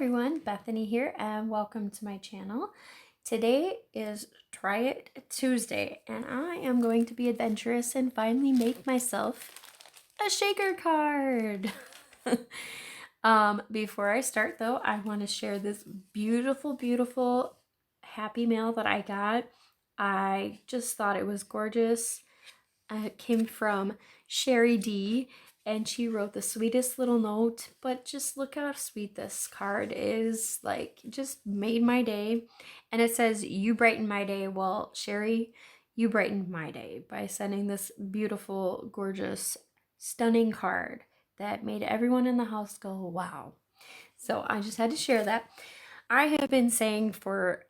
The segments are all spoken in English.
everyone, Bethany here and welcome to my channel. Today is Try It Tuesday and I am going to be adventurous and finally make myself a shaker card. Before I start though, I want to share this beautiful happy mail that I got. I just thought it was gorgeous. It came from Sherry D, and she wrote the sweetest little note, but just look how sweet this card is. Like, just made my day. And it says, "You brighten my day." Well, Sherry, you brightened my day by sending this beautiful, gorgeous, stunning card that made everyone in the house go, wow. So I just had to share that. I have been saying for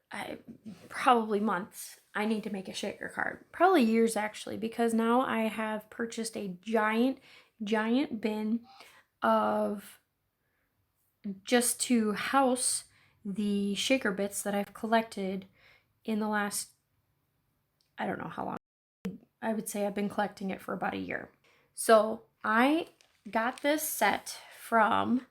probably months, I need to make a shaker card. Probably years actually, because now I have purchased a giant bin of just to house the shaker bits that I've collected in the last, I don't know how long. I would say I've been collecting it for about a year. So I got this set from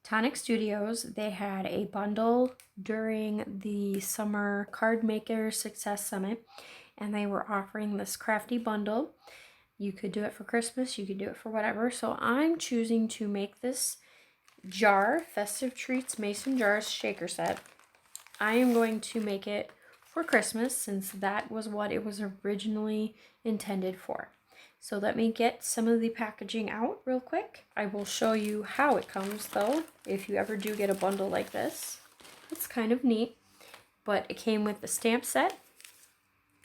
Tonic Studios. They had a bundle during the Summer Card Maker Success Summit, and they were offering this crafty bundle. You could do it for Christmas, you could do it for whatever. So I'm choosing to make this jar, Festive Treats Mason Jars shaker set. I am going to make it for Christmas since that was what it was originally intended for. So let me get some of the packaging out real quick. I will show you how it comes though, if you ever do get a bundle like this. It's kind of neat, but it came with the stamp set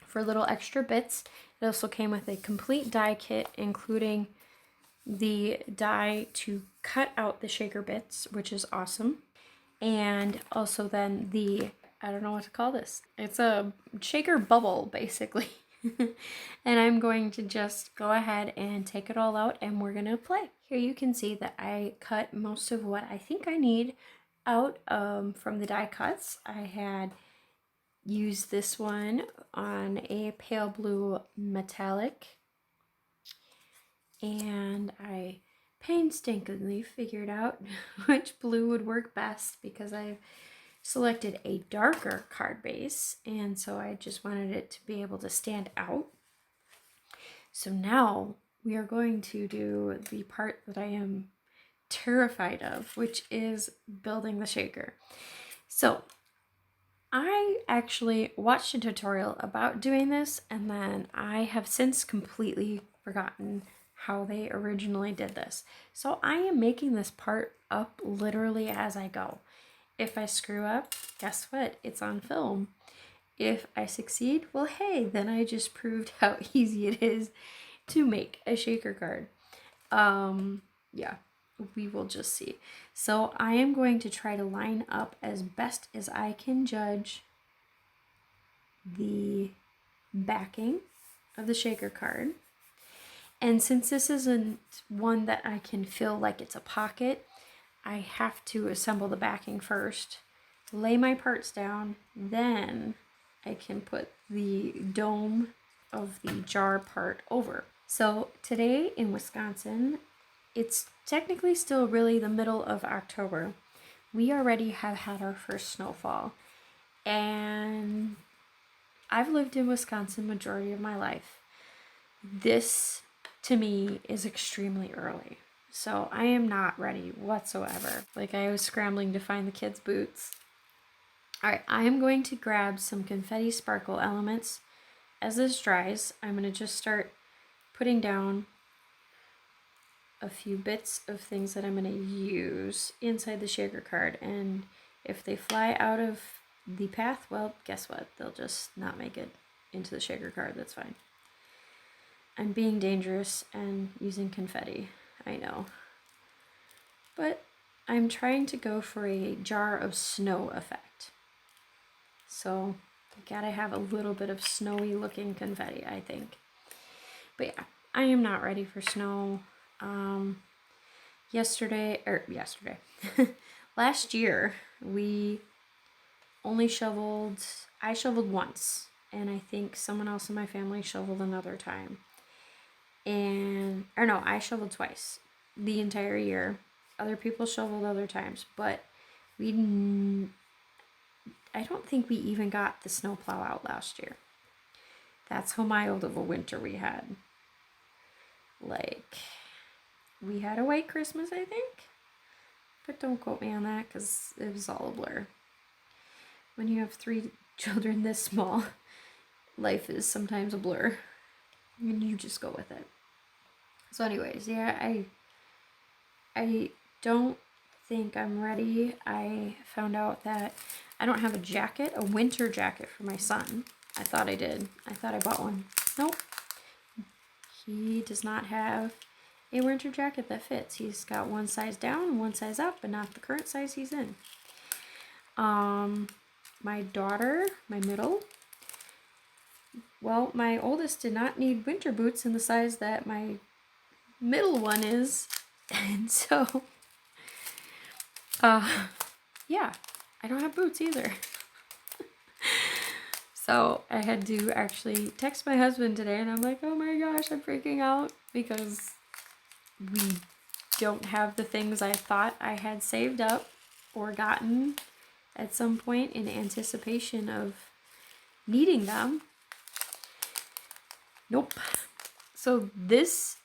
for little extra bits. It also came with a complete die kit, including the die to cut out the shaker bits, which is awesome. And also then the, I don't know what to call this. It's a shaker bubble, basically. And I'm going to just go ahead and take it all out and we're going to play. Here you can see that I cut most of what I think I need out from the die cuts. I had used this one on a pale blue metallic, and I painstakingly figured out which blue would work best because I've selected a darker card base, and so I just wanted it to be able to stand out. So now we are going to do the part that I am terrified of, which is building the shaker. So I actually watched a tutorial about doing this, and then I have since completely forgotten how they originally did this. So I am making this part up literally as I go. If I screw up, guess what? It's on film. If I succeed, well, hey, then I just proved how easy it is to make a shaker card. Yeah, we will just see. So I am going to try to line up as best as I can judge the backing of the shaker card. And since this isn't one that I can feel like it's a pocket, I have to assemble the backing first, lay my parts down, then I can put the dome of the jar part over. So today in Wisconsin, it's technically still really the middle of October. We already have had our first snowfall, and I've lived in Wisconsin majority of my life. This to me is extremely early. So I am not ready whatsoever. Like, I was scrambling to find the kids' boots. All right, I am going to grab some confetti sparkle elements. As this dries, I'm going to just start putting down a few bits of things that I'm going to use inside the shaker card. And if they fly out of the path, well, guess what? They'll just not make it into the shaker card. That's fine. I'm being dangerous and using confetti. I know. But I'm trying to go for a jar of snow effect. So I gotta have a little bit of snowy looking confetti, I think. But yeah, I am not ready for snow. Last year we only I shoveled once, and I think someone else in my family shoveled another time. I shoveled twice the entire year. Other people shoveled other times, but I don't think we even got the snowplow out last year. That's how mild of a winter we had. Like, we had a white Christmas, I think. But don't quote me on that because it was all a blur. When you have 3 children this small, life is sometimes a blur. And you just go with it. So anyways, yeah, I don't think I'm ready. I found out that I don't have a jacket, a winter jacket for my son. I thought I did. I thought I bought one. Nope. He does not have a winter jacket that fits. He's got one size down, one size up, but not the current size he's in. My daughter, my middle, well, my oldest did not need winter boots in the size that my middle one is. And so, yeah, I don't have boots either. So I had to actually text my husband today and I'm like, oh my gosh, I'm freaking out because we don't have the things I thought I had saved up or gotten at some point in anticipation of needing them. Nope. So this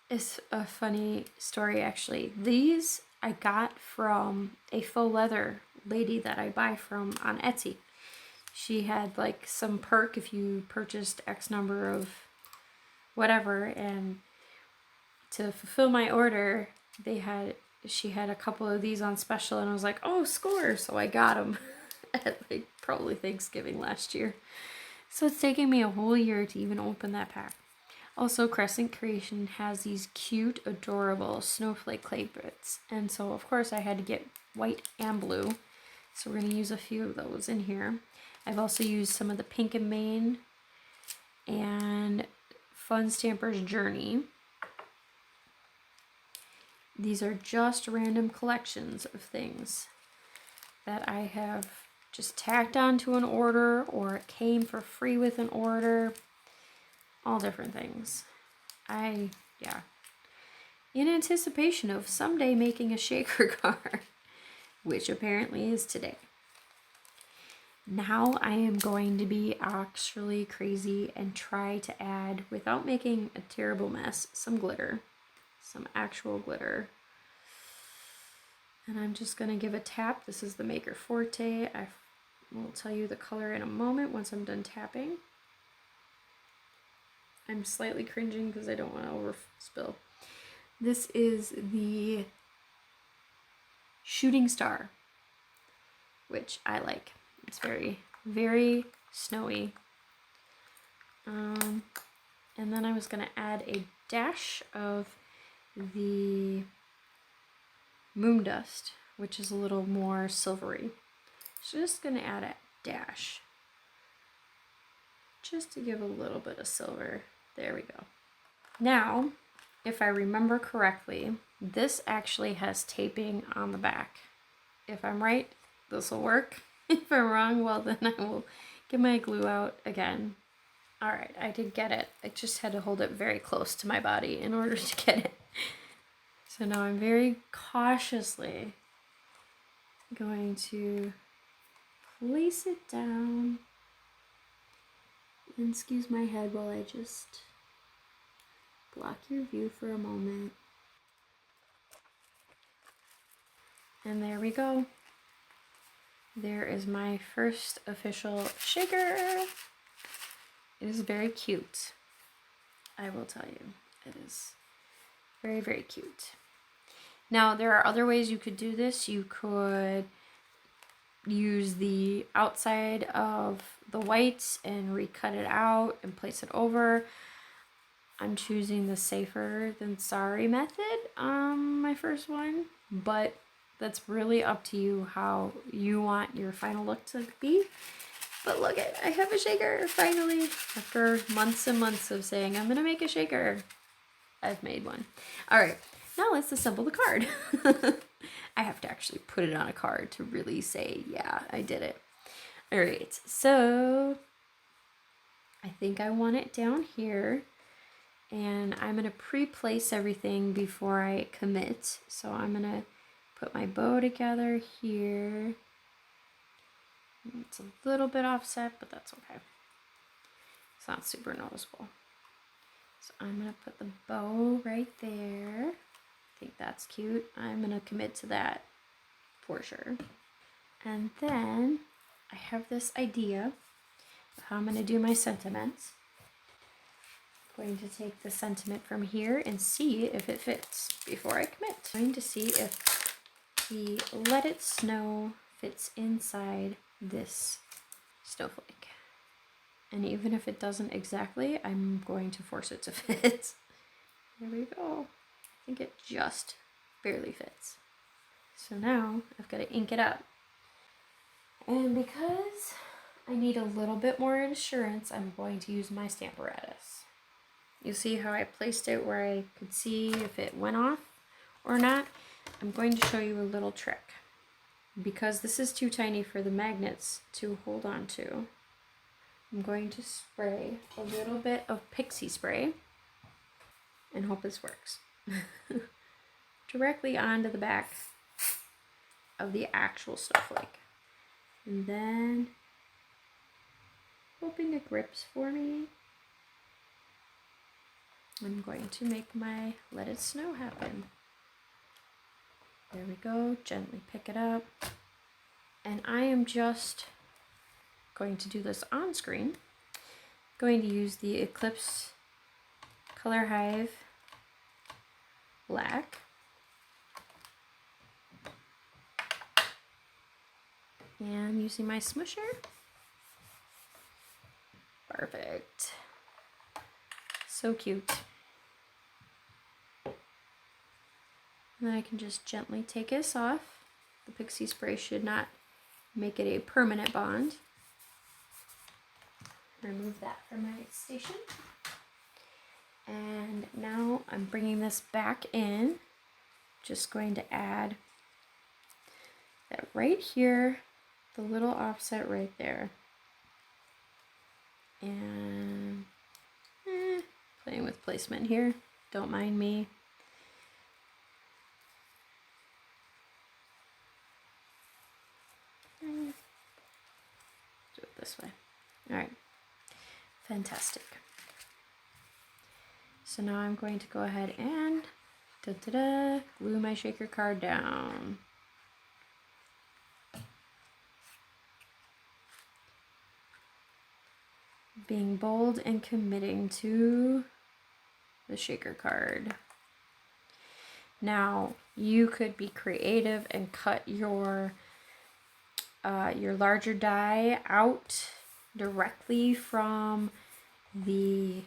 is a funny story actually. These I got from a faux leather lady that I buy from on Etsy. She had like some perk if you purchased X number of whatever, and to fulfill my order, she had a couple of these on special, and I was like, oh, score! So I got them at like probably Thanksgiving last year. So it's taking me a whole year to even open that pack. Also, Crescent Creation has these cute, adorable snowflake clay bits, and so of course I had to get white and blue. So we're going to use a few of those in here. I've also used some of the Pink and Main and Fun Stamper's Journey. These are just random collections of things that I have just tacked onto an order, or it came for free with an order. All different things. In anticipation of someday making a shaker card, which apparently is today. Now I am going to be actually crazy and try to add, without making a terrible mess, some glitter. Some actual glitter. And I'm just going to give a tap. This is the Maker Forte. I will tell you the color in a moment once I'm done tapping. I'm slightly cringing because I don't want to overspill. This is the Shooting Star, which I like. It's very, very snowy. And then I was going to add a dash of the Moon Dust, which is a little more silvery. So just going to add a dash just to give a little bit of silver. There we go. Now, if I remember correctly, this actually has taping on the back. If I'm right, this will work. If I'm wrong, well then I will get my glue out again. Alright, I did get it. I just had to hold it very close to my body in order to get it. So now I'm very cautiously going to place it down. And excuse my head while I just block your view for a moment. And there we go. There is my first official shaker. It is very cute. I will tell you. It is very, very cute. Now, there are other ways you could do this. You could use the outside of the whites and recut it out and place it over. I'm choosing the safer than sorry method on my first one, but that's really up to you how you want your final look to be. But look I have a shaker finally. After months and months of saying I'm gonna make a shaker, I've made one. All right, now let's assemble the card. I have to actually put it on a card to really say, yeah, I did it. All right, so I think I want it down here. And I'm going to pre-place everything before I commit. So I'm going to put my bow together here. It's a little bit offset, but that's okay. It's not super noticeable. So I'm gonna put the bow right there. I think that's cute. I'm gonna commit to that for sure. And then I have this idea of how I'm gonna do my sentiments. I'm going to take the sentiment from here and see if it fits before I commit. I'm going to see if the Let It Snow fits inside this snowflake. And even if it doesn't exactly, I'm going to force it to fit. There we go. I think it just barely fits. So now I've got to ink it up. And because I need a little bit more insurance, I'm going to use my Stamparatus. You see how I placed it where I could see if it went off or not? I'm going to show you a little trick. Because this is too tiny for the magnets to hold on to, I'm going to spray a little bit of pixie spray and hope this works. Directly onto the back of the actual snowflake. And then, hoping it grips for me, I'm going to make my Let It Snow happen. There we go, gently pick it up. And I am just going to do this on screen. Going to use the Eclipse Color Hive Black. And I'm using my smusher. Perfect. So cute. And then I can just gently take this off. The pixie spray should not make it a permanent bond. Remove that from my station. And now I'm bringing this back in. Just going to add that right here, the little offset right there. And playing with placement here, don't mind me. Do it this way. All right, fantastic. So now I'm going to go ahead and glue my shaker card down. Being bold and committing to the shaker card. Now you could be creative and cut your larger die out directly from the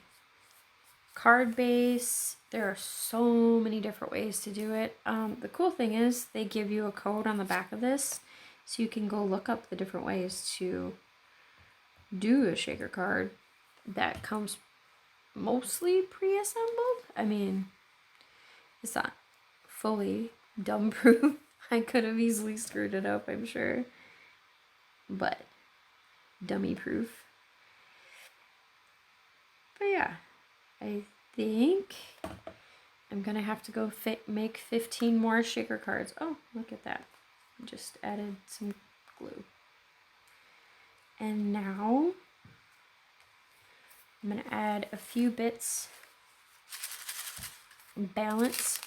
card base. There are so many different ways to do it. The cool thing is they give you a code on the back of this, so you can go look up the different ways to do a shaker card that comes mostly pre-assembled. I mean, it's not fully dumb proof. I could have easily screwed it up, I'm sure, but dummy proof. But yeah, I think I'm gonna have to go make 15 more shaker cards. Oh, look at that. Just added some glue. And now I'm gonna add a few bits and balance.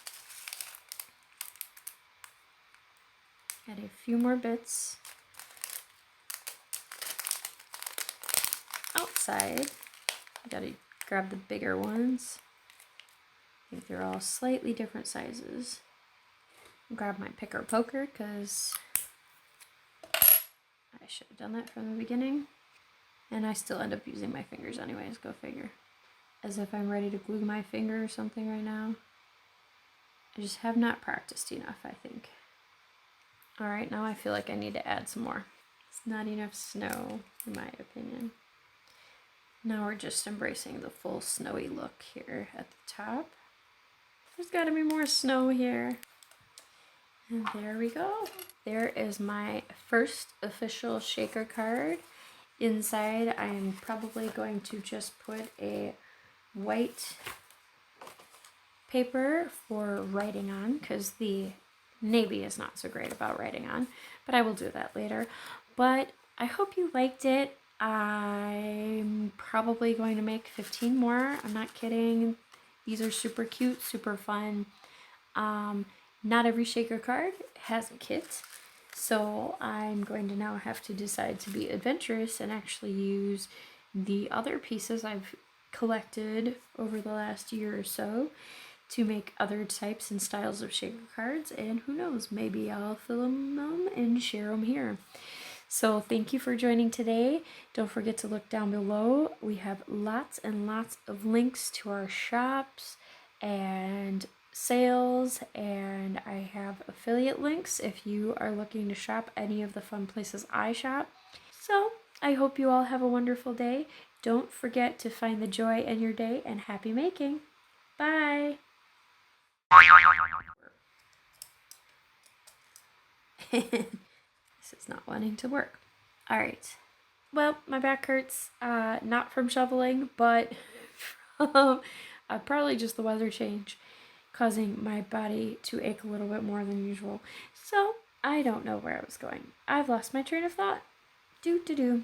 Add a few more bits outside. Gotta grab the bigger ones. I think they're all slightly different sizes. Grab my picker poker because I should have done that from the beginning. And I still end up using my fingers anyways, go figure. As if I'm ready to glue my finger or something right now. I just have not practiced enough, I think. Alright, now I feel like I need to add some more. It's not enough snow, in my opinion. Now we're just embracing the full snowy look here at the top. There's gotta be more snow here. And there we go. There is my first official shaker card. Inside, I'm probably going to just put a white paper for writing on, because the navy is not so great about writing on, but I will do that later. But I hope you liked it. I'm probably going to make 15 more. I'm not kidding. These are super cute, super fun. Not every shaker card has a kit, so I'm going to now have to decide to be adventurous and actually use the other pieces I've collected over the last year or so to make other types and styles of shaker cards, and who knows, maybe I'll film them and share them here. So thank you for joining today. Don't forget to look down below. We have lots and lots of links to our shops and sales, and I have affiliate links if you are looking to shop any of the fun places I shop. So I hope you all have a wonderful day. Don't forget to find the joy in your day, and happy making. Bye. This is not wanting to work. All right. Well, my back hurts, not from shoveling, but from probably just the weather change causing my body to ache a little bit more than usual. So I don't know where I was going. I've lost my train of thought. Do.